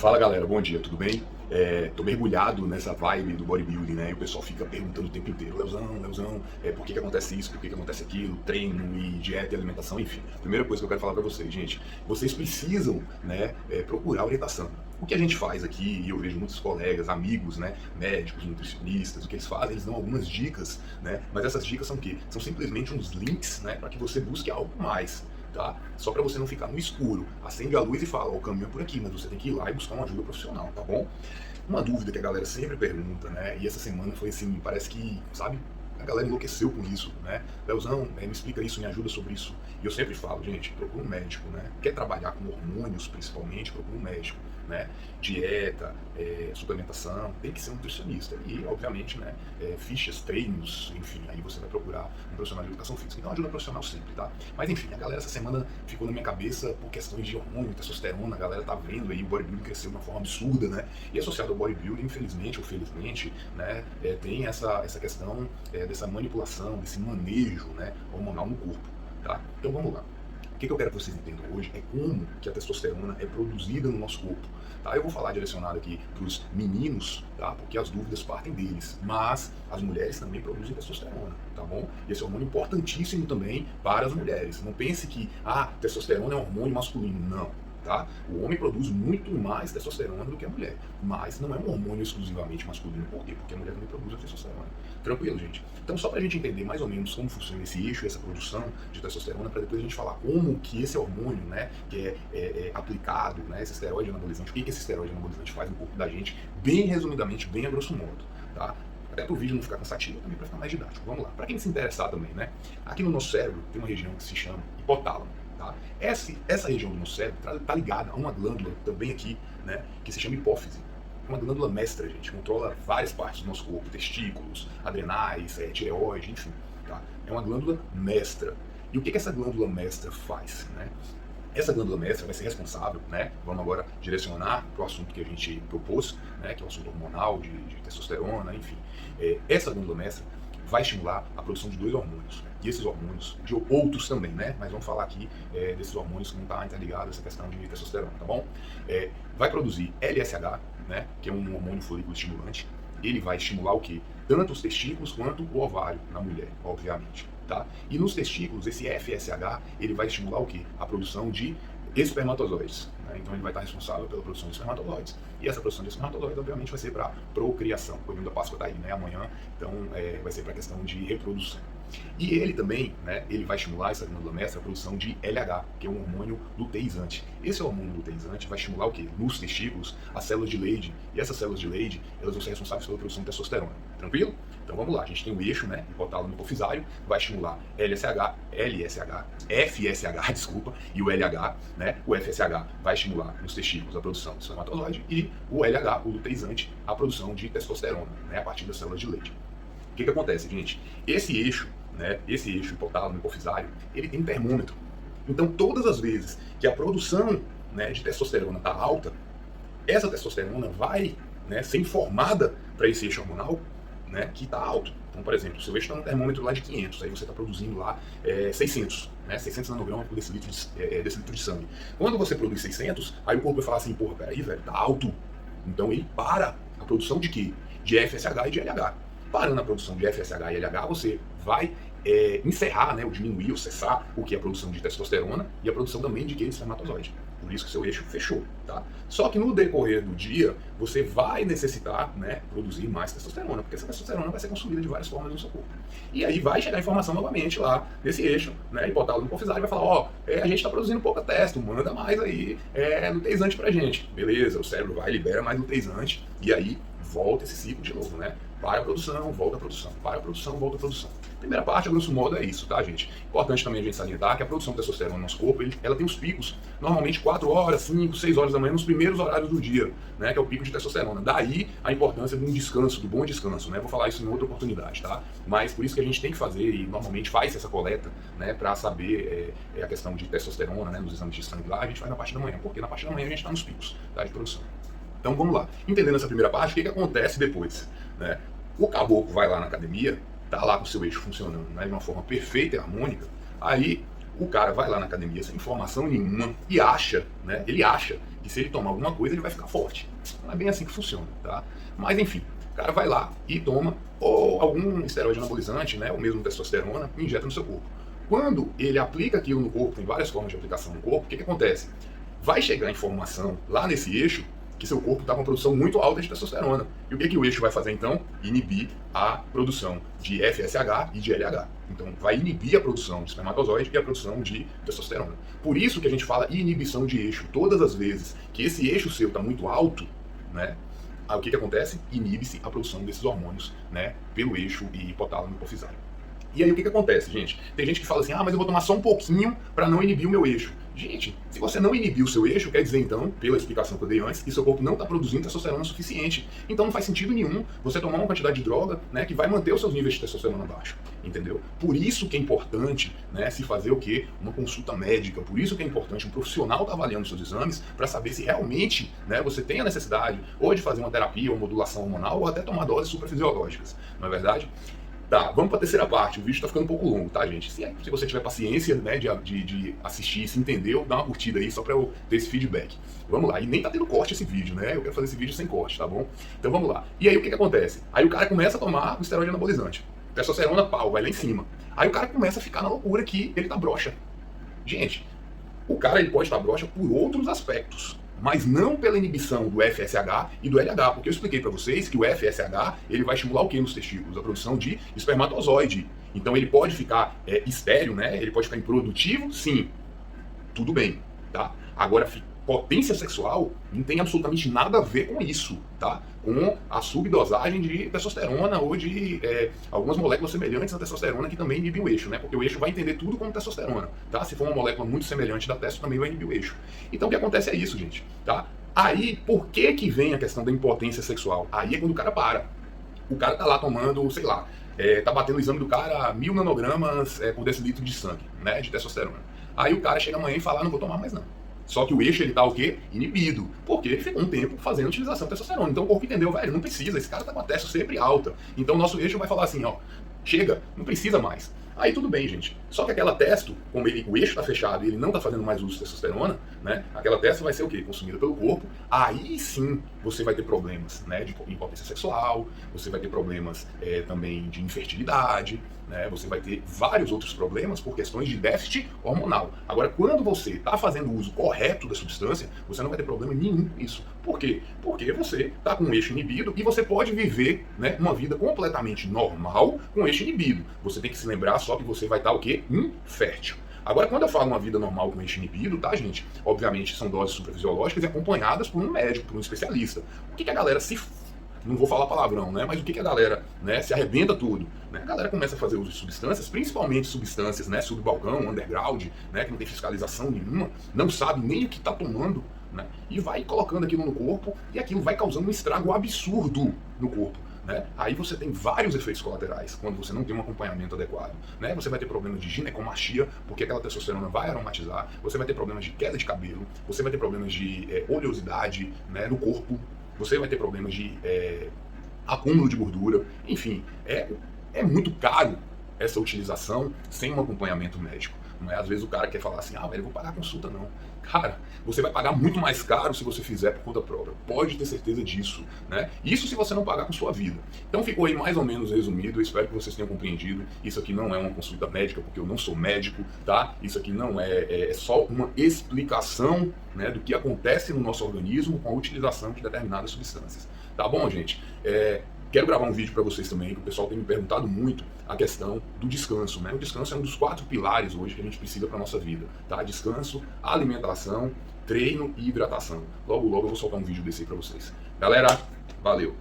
Fala galera, bom dia, tudo bem? Tô mergulhado nessa vibe do bodybuilding, né? E o pessoal fica perguntando o tempo inteiro, Leozão, por que acontece isso, por que acontece aquilo, treino e dieta e alimentação, enfim. Primeira coisa que eu quero falar pra vocês, gente, vocês precisam, né, procurar orientação. O que a gente faz aqui, e eu vejo muitos colegas, amigos, né, médicos, nutricionistas, o que eles fazem, eles dão algumas dicas, né? Mas essas dicas são o quê? São simplesmente uns links, né, para que você busque algo mais. Tá? Só para você não ficar no escuro. Acende a luz e fala, o caminho é por aqui, mas você tem que ir lá e buscar uma ajuda profissional, tá bom? Uma dúvida que a galera sempre pergunta, né? E essa semana foi assim, parece que, sabe, a galera enlouqueceu com isso, né? Leozão, me explica isso, me ajuda sobre isso. E eu sempre falo, gente, procura um médico, né? Quer trabalhar com hormônios, principalmente, procura um médico, né? Dieta, suplementação, tem que ser um nutricionista. E, obviamente, né, fichas, treinos, enfim, aí você vai procurar um profissional de educação física. Então, ajuda profissional sempre, tá? Mas, enfim, a galera essa semana ficou na minha cabeça por questões de hormônio, testosterona, a galera tá vendo aí o bodybuilding cresceu de uma forma absurda, né? E associado ao bodybuilding, infelizmente ou felizmente, né, tem essa questão dessa manipulação, desse manejo, né, hormonal no corpo, tá? Então, vamos lá. O que eu quero que vocês entendam hoje é como que a testosterona é produzida no nosso corpo. Tá? Eu vou falar direcionado aqui para os meninos, tá? Porque as dúvidas partem deles, mas as mulheres também produzem testosterona, tá bom? E esse é um hormônio importantíssimo também para as mulheres. Não pense que, testosterona é um hormônio masculino. Não. Tá? O homem produz muito mais testosterona do que a mulher, mas não é um hormônio exclusivamente masculino. Por quê? Porque a mulher também produz a testosterona. Tranquilo, gente? Então, só para a gente entender mais ou menos como funciona esse eixo, essa produção de testosterona, para depois a gente falar como que esse hormônio, né, que é aplicado, né, esse esteroide anabolizante, o que esse esteroide anabolizante faz no corpo da gente, bem resumidamente, bem a grosso modo, tá? Até para o vídeo não ficar cansativo, também para ficar mais didático. Vamos lá. Para quem se interessar também, né? Aqui no nosso cérebro tem uma região que se chama hipotálamo. Tá? Essa região do nosso cérebro está ligada a uma glândula também aqui, né, que se chama hipófise. É uma glândula mestra, gente, controla várias partes do nosso corpo, testículos, adrenais, tireoide, enfim. Tá? É uma glândula mestra. E o que essa glândula mestra faz? Né? Essa glândula mestra vai ser responsável, né? Vamos agora direcionar para o assunto que a gente propôs, né? Que é o assunto hormonal, de testosterona, enfim. Essa glândula mestra vai estimular a produção de dois hormônios. E esses hormônios, de outros também, né? Mas vamos falar aqui desses hormônios que não está interligado a essa questão de testosterona, tá bom? Vai produzir LSH, né? Que é um hormônio folículo estimulante. Ele vai estimular o quê? Tanto os testículos quanto o ovário na mulher, obviamente, tá? E nos testículos, esse FSH, ele vai estimular o quê? A produção de espermatozoides. Né? Então ele vai estar responsável pela produção de espermatozoides. E essa produção de espermatozoides, obviamente, vai ser para procriação. O coelhinho da Páscoa está aí, né? Amanhã, então vai ser para a questão de reprodução. E ele também, né, ele vai estimular essa glândula mestra a produção de LH, que é um hormônio luteizante. Esse hormônio luteizante vai estimular o quê? Nos testículos, as células de Leydig. E essas células de Leydig, elas vão ser responsáveis pela produção de testosterona. Tranquilo? Então vamos lá, a gente tem o eixo, né, hipotálamo hipofisário, vai estimular LSH, FSH, desculpa, e o LH, né, o FSH vai estimular nos testículos a produção de espermatozoide e o LH, o luteizante, a produção de testosterona, né, a partir das células de Leydig. O que acontece, gente? Esse eixo hipotálamo hipofisário, ele tem um termômetro. Então, todas as vezes que a produção, né, de testosterona está alta, essa testosterona vai, né, ser informada para esse eixo hormonal, né, que está alto. Então, por exemplo, o seu eixo está no termômetro lá de 500, aí você está produzindo lá 600, né, 600 nanogramas por decilitro de sangue. Quando você produz 600, aí o corpo vai falar assim, porra, peraí, velho, tá alto. Então ele para a produção de quê? De FSH e de LH. Parando a produção de FSH e LH, você vai encerrar, né, ou diminuir, ou cessar o que é a produção de testosterona e a produção também de espermatozoide. Por isso que seu eixo fechou, tá? Só que no decorrer do dia, você vai necessitar, né, produzir mais testosterona, porque essa testosterona vai ser consumida de várias formas no seu corpo. E aí vai chegar a informação novamente lá nesse eixo, né, hipotálamo hipofisário, vai falar, a gente está produzindo pouca testo, manda mais aí luteizante pra gente. Beleza, o cérebro vai, libera mais luteizante, e aí volta esse ciclo de novo, né? Para a produção, volta a produção, para a produção, volta a produção. Primeira parte, a grosso modo, é isso, tá, gente? Importante também a gente salientar que a produção de testosterona no nosso corpo, ela tem os picos, normalmente 4 horas, 5, 6 horas da manhã, nos primeiros horários do dia, né, que é o pico de testosterona. Daí, a importância de um descanso, do bom descanso, né? Vou falar isso em outra oportunidade, tá? Mas por isso que a gente tem que fazer, e normalmente faz essa coleta, né, para saber a questão de testosterona, né, nos exames de sangue lá, a gente faz na parte da manhã, porque na parte da manhã a gente está nos picos, tá, de produção. Então vamos lá. Entendendo essa primeira parte, o que acontece depois? Né? O caboclo vai lá na academia, tá lá com o seu eixo funcionando, né, de uma forma perfeita e harmônica, aí o cara vai lá na academia sem informação nenhuma e acha, né? Ele acha que se ele tomar alguma coisa ele vai ficar forte. Não é bem assim que funciona, tá? Mas enfim, o cara vai lá e toma ou algum esteroide anabolizante, né? Ou mesmo testosterona, e injeta no seu corpo. Quando ele aplica aquilo no corpo, tem várias formas de aplicação no corpo, o que que acontece? Vai chegar a informação lá nesse eixo que seu corpo está com uma produção muito alta de testosterona. E o que que o eixo vai fazer então? Inibir a produção de FSH e de LH. Então vai inibir a produção de espermatozoide e a produção de testosterona. Por isso que a gente fala inibição de eixo. Todas as vezes que esse eixo seu está muito alto, né? Aí o que que acontece? Inibe-se a produção desses hormônios, né? Pelo eixo hipotálamo hipofisário. E aí o que que acontece, gente? Tem gente que fala assim, ah, mas eu vou tomar só um pouquinho para não inibir o meu eixo. Gente, se você não inibir o seu eixo, quer dizer então, pela explicação que eu dei antes, que seu corpo não está produzindo testosterona suficiente. Então não faz sentido nenhum você tomar uma quantidade de droga, né, que vai manter os seus níveis de testosterona baixos, entendeu? Por isso que é importante, né, se fazer o quê? Uma consulta médica. Por isso que é importante um profissional estar avaliando os seus exames para saber se realmente, né, você tem a necessidade ou de fazer uma terapia ou modulação hormonal ou até tomar doses suprafisiológicas, não é verdade? Tá, vamos para a terceira parte. O vídeo está ficando um pouco longo, tá, gente? Se você tiver paciência, né, de assistir, se entendeu, dá uma curtida aí só para eu ter esse feedback. Vamos lá. E nem tá tendo corte esse vídeo, né? Eu quero fazer esse vídeo sem corte, tá bom? Então vamos lá. E aí o que que acontece? Aí o cara começa a tomar o esteroide anabolizante. Testosterona, pau, vai lá em cima. Aí o cara começa a ficar na loucura que ele tá broxa. Gente, o cara ele pode estar broxa por outros aspectos, mas não pela inibição do FSH e do LH, porque eu expliquei para vocês que o FSH ele vai estimular o que nos testículos? A produção de espermatozoide. Então ele pode ficar estéril, né? Ele pode ficar improdutivo, sim, tudo bem, tá? Agora, potência sexual não tem absolutamente nada a ver com isso, tá? Com a subdosagem de testosterona ou de algumas moléculas semelhantes à testosterona que também inibem o eixo, né? Porque o eixo vai entender tudo como testosterona, tá? Se for uma molécula muito semelhante da testo, também vai inibir o eixo. Então o que acontece é isso, gente, tá? Aí, por que que vem a questão da impotência sexual? Aí é quando o cara para. O cara tá lá tomando, sei lá, tá batendo o exame do cara 1000 nanogramas por decilitro de sangue, né? De testosterona. Aí o cara chega amanhã e fala, não vou tomar mais não. Só que o eixo, ele tá o quê? Inibido. Porque ele ficou um tempo fazendo utilização de testosterona. Então o corpo entendeu, velho, não precisa, esse cara tá com a testo sempre alta. Então o nosso eixo vai falar assim, ó, chega, não precisa mais. Aí tudo bem, gente. Só que aquela testo, como o eixo tá fechado e ele não tá fazendo mais uso de testosterona, né? Aquela testo vai ser o quê? Consumida pelo corpo. Aí sim você vai ter problemas, né? De impotência sexual, você vai ter problemas também de infertilidade, né? Você vai ter vários outros problemas por questões de déficit hormonal. Agora, quando você está fazendo o uso correto da substância, você não vai ter problema nenhum com isso. Por quê? Porque você está com o eixo inibido e você pode viver, né, uma vida completamente normal com o eixo inibido. Você tem que se lembrar só que você vai estar o quê? Infértil. Agora, quando eu falo uma vida normal com eixo inibido, tá, gente? Obviamente são doses suprafisiológicas e acompanhadas por um médico, por um especialista. O que que a galera se... Não vou falar palavrão, né? Mas o que que a galera, né, se arrebenta tudo? Né? A galera começa a fazer uso de substâncias, principalmente substâncias, né, subbalcão, underground, né, que não tem fiscalização nenhuma, não sabe nem o que está tomando, né? E vai colocando aquilo no corpo e aquilo vai causando um estrago absurdo no corpo. Né? Aí você tem vários efeitos colaterais quando você não tem um acompanhamento adequado. Né? Você vai ter problemas de ginecomastia, porque aquela testosterona vai aromatizar, você vai ter problemas de queda de cabelo, você vai ter problemas de oleosidade, né, no corpo, você vai ter problemas de acúmulo de gordura, enfim, é muito caro essa utilização sem um acompanhamento médico. Não é? Às vezes o cara quer falar assim, ah, velho, eu vou pagar a consulta, não. Cara, você vai pagar muito mais caro se você fizer por conta própria. Pode ter certeza disso, né? Isso se você não pagar com sua vida. Então ficou aí mais ou menos resumido, eu espero que vocês tenham compreendido. Isso aqui não é uma consulta médica, porque eu não sou médico, tá? Isso aqui não é só uma explicação, né, do que acontece no nosso organismo com a utilização de determinadas substâncias. Tá bom, gente? Quero gravar um vídeo para vocês também, que o pessoal tem me perguntado muito a questão do descanso, né? O descanso é um dos 4 pilares hoje que a gente precisa para nossa vida, tá? Descanso, alimentação, treino e hidratação. Logo, logo eu vou soltar um vídeo desse aí para vocês. Galera, valeu!